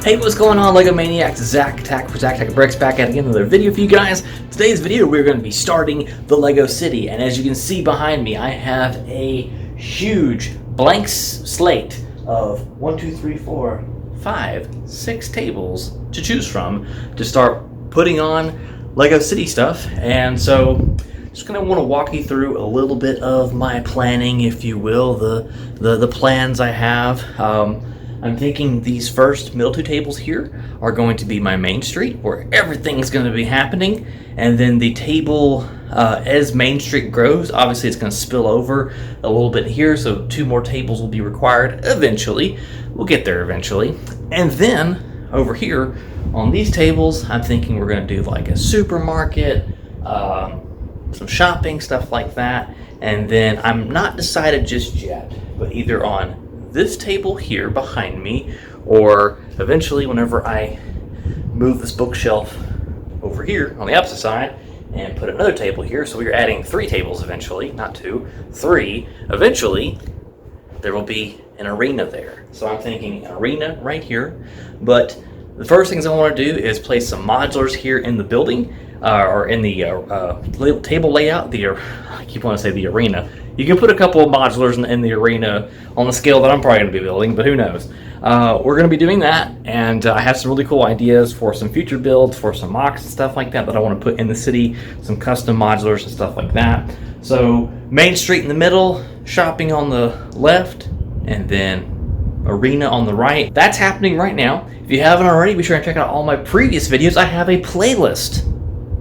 Hey, what's going on, Lego Maniacs? ZacAtk for ZacAtk Bricks back at again another video for you guys. Today's video we're going to be starting the Lego City, and as you can see behind me, I have a huge blank slate of 6 tables to choose from to start putting on Lego City stuff. And so just going to want to walk you through a little bit of my planning, if you will, the plans I have. I'm thinking these first middle two tables here are going to be my main street, where everything is going to be happening, and then the table, as Main Street grows, obviously it's going to spill over a little bit here, so 2 more tables will be required eventually. We'll get there eventually. And then over here on these tables, I'm thinking we're going to do like a supermarket, some shopping, stuff like that. And then I'm not decided just yet, but either on this table here behind me, or eventually whenever I move this bookshelf over here on the opposite side and put another table here, so we're adding 3 tables eventually, not 2, 3. Eventually there will be an arena there, so I'm thinking an arena right here. But the first things I want to do is place some modulars here in the building, or in the table layout. I keep wanting to say the arena. You can put a couple of modulars in the arena on the scale that I'm probably going to be building, but who knows. We're going to be doing that, and I have some really cool ideas for some future builds, for some mocks and stuff like that I want to put in the city, some custom modulars and stuff like that. So Main Street in the middle, shopping on the left, and then arena on the right. That's happening right now. If you haven't already, be sure to check out all my previous videos. I have a playlist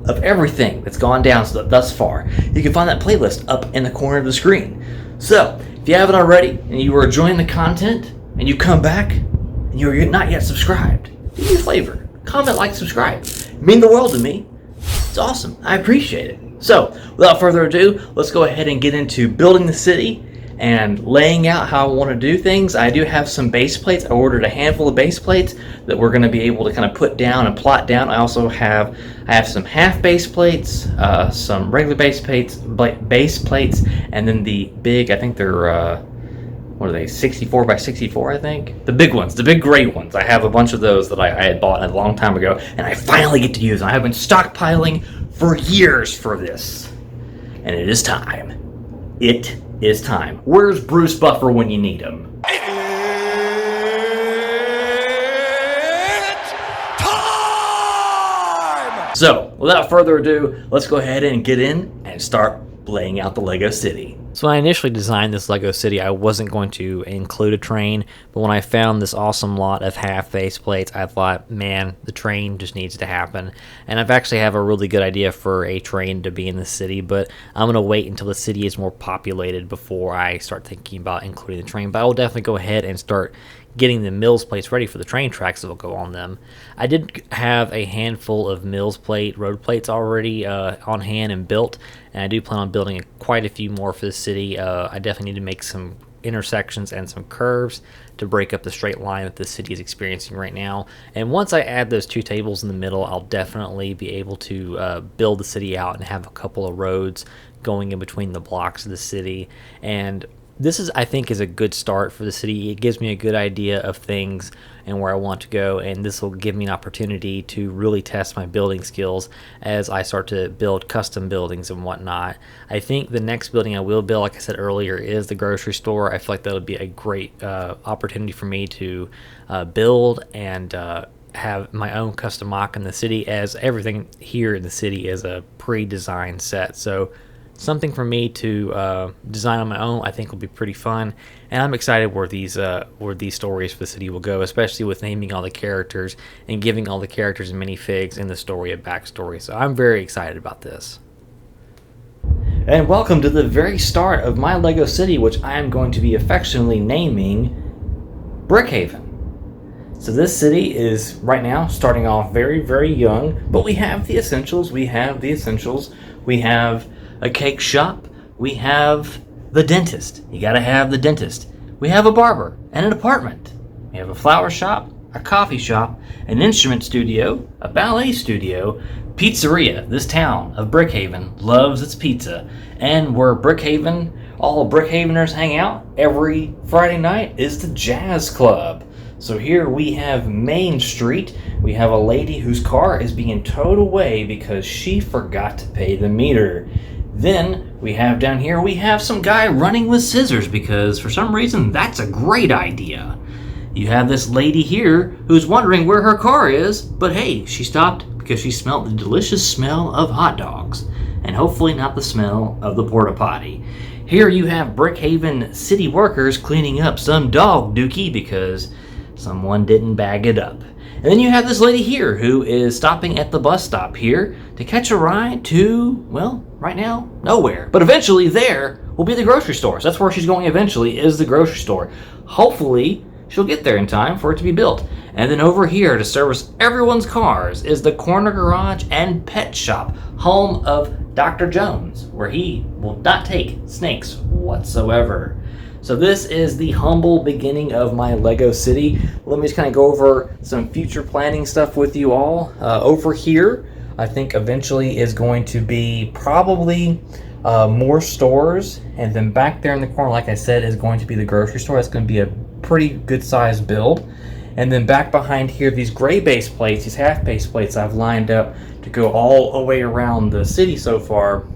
of everything that's gone down thus far. You can find that playlist up in the corner of the screen. So if you haven't already and you are enjoying the content and you come back and you're not yet subscribed, do me a favor, comment, like, subscribe. It means the world to me. It's awesome. I appreciate it. So without further ado, let's go ahead and get into building the city and laying out how I want to do things. I do have some base plates. I ordered a handful of base plates that we're going to be able to kind of put down and plot down. I also have some half base plates, some regular base plates, and then the big, I think they're what are they, 64 by 64, I think? The big ones, the big gray ones. I have a bunch of those that I had bought a long time ago, and I finally get to use them. I have been stockpiling for years for this, and it is time. It is time. Where's Bruce Buffer when you need him? It's time! So, without further ado, let's go ahead and get in and start laying out the Lego City. So when I initially designed this Lego City, I wasn't going to include a train, but when I found this awesome lot of half base plates, I thought, man, the train just needs to happen. And I've actually have a really good idea for a train to be in the city, but I'm going to wait until the city is more populated before I start thinking about including the train. But I will definitely go ahead and start getting the Mills plates ready for the train tracks that will go on them. I did have a handful of Mills road plates already on hand and built, and I do plan on building quite a few more for the city. I definitely need to make some intersections and some curves to break up the straight line that the city is experiencing right now. And once I add those 2 tables in the middle, I'll definitely be able to build the city out and have a couple of roads going in between the blocks of the city. And this is, I think, is a good start for the city. It gives me a good idea of things and where I want to go, and this will give me an opportunity to really test my building skills as I start to build custom buildings and whatnot. I think the next building I will build, like I said earlier, is the grocery store. I feel like that would be a great opportunity for me to build and have my own custom mock in the city, as everything here in the city is a pre-designed set. So something for me to design on my own, I think, will be pretty fun, and I'm excited where these stories for the city will go, especially with naming all the characters and giving all the characters minifigs in the story a backstory. So I'm very excited about this. And welcome to the very start of my Lego City, which I am going to be affectionately naming Brickhaven. So this city is right now starting off very, very young, but we have the essentials. We have a cake shop, we have the dentist. You gotta have the dentist. We have a barber and an apartment. We have a flower shop, a coffee shop, an instrument studio, a ballet studio, pizzeria. This town of Brickhaven loves its pizza, and where all Brickhaveners hang out every Friday night is the Jazz Club. So here we have Main Street. We have a lady whose car is being towed away because she forgot to pay the meter. Then we have down here, we have some guy running with scissors because for some reason that's a great idea. You have this lady here who's wondering where her car is, but hey, she stopped because she smelled the delicious smell of hot dogs, and hopefully not the smell of the porta potty. Here you have Brickhaven city workers cleaning up some dog dookie because someone didn't bag it up. And then you have this lady here who is stopping at the bus stop here to catch a ride to, well, right now, nowhere. But eventually there will be the grocery store. So that's where she's going eventually, is the grocery store. Hopefully she'll get there in time for it to be built. And then over here to service everyone's cars is the corner garage and pet shop, home of Dr. Jones, where he will not take snakes whatsoever. So this is the humble beginning of my Lego city. Let me just kind of go over some future planning stuff with you all. Over here, I think eventually is going to be probably more stores. And then back there in the corner, like I said, is going to be the grocery store. That's going to be a pretty good sized build. And then back behind here, these gray base plates, these half base plates I've lined up to go all the way around the city so far,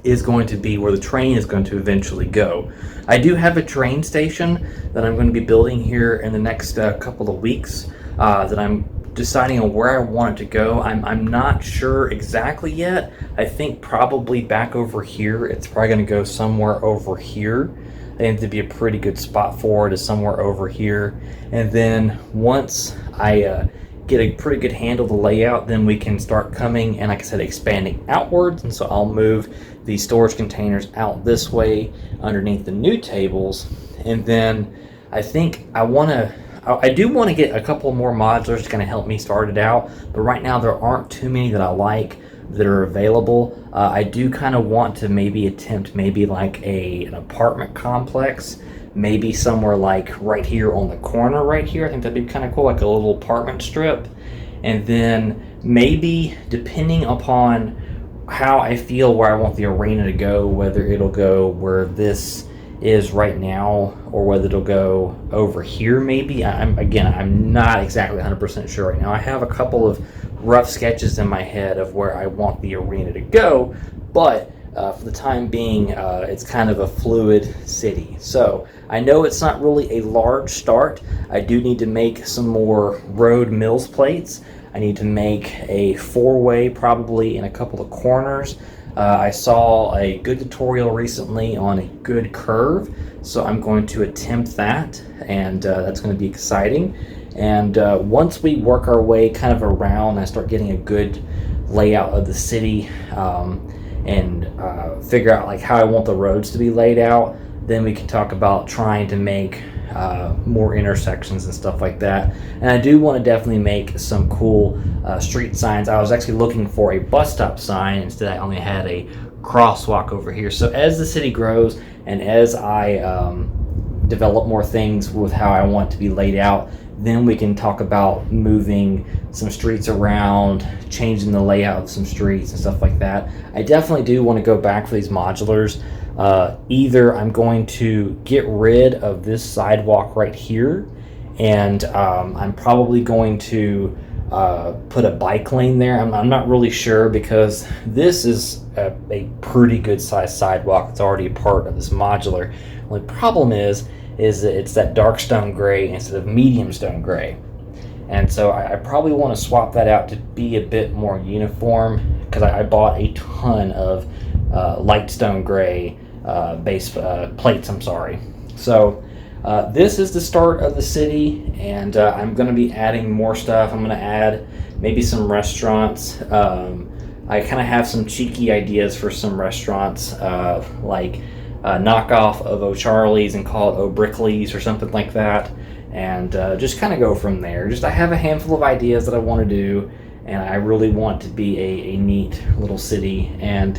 is going to be where the train is going to eventually go. I do have a train station that I'm going to be building here in the next couple of weeks that I'm deciding on where I want it to go. I'm not sure exactly yet. I think probably back over here. It's probably going to go somewhere over here. I think it'd be a pretty good spot for it is somewhere over here. And then once I get a pretty good handle of the layout, then we can start coming and, like I said, expanding outwards. And so I'll move the storage containers out this way underneath the new tables. And then I think I do want to get a couple more modulars to kind of help me start it out, but right now there aren't too many that I like that are available. I do kind of want to maybe attempt maybe like an apartment complex, maybe somewhere like right here on the corner right here. I think that'd be kind of cool, like a little apartment strip. And then maybe depending upon how I feel where I want the arena to go, whether it'll go where this is right now or whether it'll go over here maybe. I'm not exactly 100% sure right now. I have a couple of rough sketches in my head of where I want the arena to go, but for the time being, it's kind of a fluid city. So I know it's not really a large start. I do need to make some more road mills plates. I need to make a four-way probably in a couple of corners. I saw a good tutorial recently on a good curve, so I'm going to attempt that, and that's going to be exciting. And once we work our way kind of around, I start getting a good layout of the city and figure out like how I want the roads to be laid out, then we can talk about trying to make more intersections and stuff like that. And I do want to definitely make some cool street signs. I was actually looking for a bus stop sign. Instead I only had a crosswalk over here. So as the city grows and as I develop more things with how I want it to be laid out, then we can talk about moving some streets around, changing the layout of some streets and stuff like that. I definitely do want to go back for these modulars. Either I'm going to get rid of this sidewalk right here, and I'm probably going to put a bike lane there. I'm not really sure because this is a pretty good sized sidewalk. It's already a part of this modular. The only problem is that it's that dark stone gray instead of medium stone gray. And so I probably want to swap that out to be a bit more uniform because I bought a ton of light stone gray base plates, So this is the start of the city, and I'm going to be adding more stuff. I'm going to add maybe some restaurants. I kind of have some cheeky ideas for some restaurants, like a knockoff of O'Charlie's and call it O'Brickley's or something like that, and just kind of go from there. I have a handful of ideas that I want to do, and I really want to be a neat little city and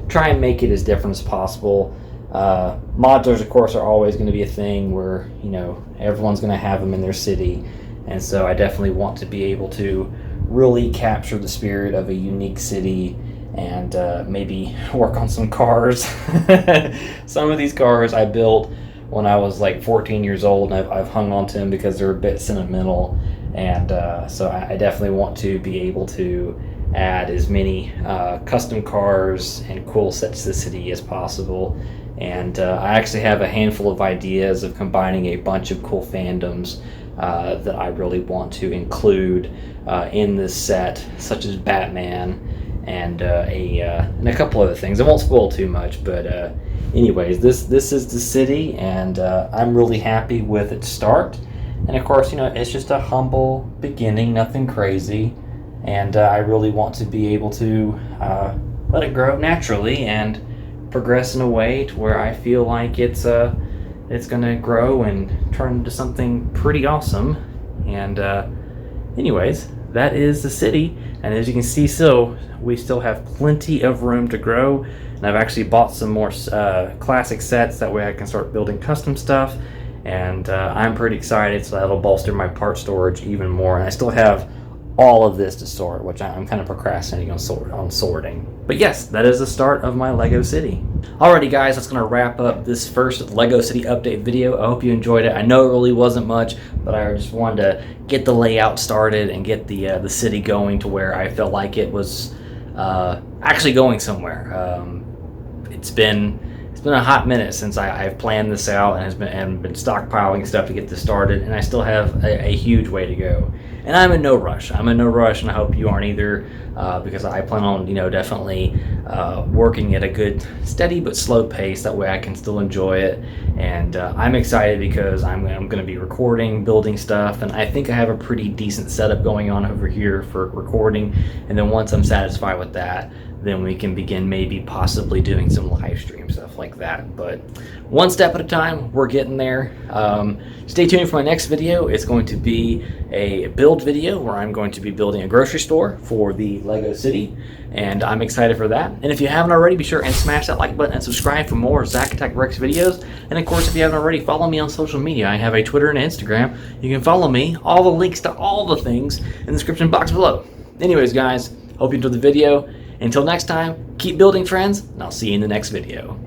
try and make it as different as possible. Modulars, of course, are always going to be a thing where, everyone's going to have them in their city, and so I definitely want to be able to really capture the spirit of a unique city and maybe work on some cars. Some of these cars I built when I was like 14 years old, and I've hung on to them because they're a bit sentimental. And so I definitely want to be able to add as many custom cars and cool sets to the city as possible. And I actually have a handful of ideas of combining a bunch of cool fandoms that I really want to include in this set, such as Batman and a couple other things. I won't spoil too much, but anyways, this is the city, and I'm really happy with its start. And of course, it's just a humble beginning, nothing crazy, and I really want to be able to let it grow naturally and progress in a way to where I feel like it's going to grow and turn into something pretty awesome. And anyways, that is the city, and as you can see, we still have plenty of room to grow. And I've actually bought some more classic sets, that way I can start building custom stuff. And I'm pretty excited, so that'll bolster my part storage even more. And I still have all of this to sort, which I'm kind of procrastinating on sorting. But yes, that is the start of my Lego City. Alrighty guys, that's gonna wrap up this first Lego City update video. I hope you enjoyed it. I know it really wasn't much, but I just wanted to get the layout started and get the city going to where I felt like it was actually going somewhere. It's been a hot minute since I've planned this out and been stockpiling stuff to get this started, and I still have a huge way to go. And I'm in no rush. And I hope you aren't either, because I plan on definitely working at a good, steady but slow pace. That way I can still enjoy it. And I'm excited because I'm going to be recording, building stuff, and I think I have a pretty decent setup going on over here for recording. And then once I'm satisfied with that, then we can begin maybe possibly doing some live stream stuff like that. But one step at a time, we're getting there. Stay tuned for my next video. It's going to be a build video where I'm going to be building a grocery store for the Lego City, and I'm excited for that. And if you haven't already, be sure and smash that like button and subscribe for more ZacAtk Bricks videos. And of course, if you haven't already, follow me on social media. I have a Twitter and Instagram. You can follow me. All the links to all the things in the description box below. Anyways, guys, hope you enjoyed the video. Until next time, keep building, friends, and I'll see you in the next video.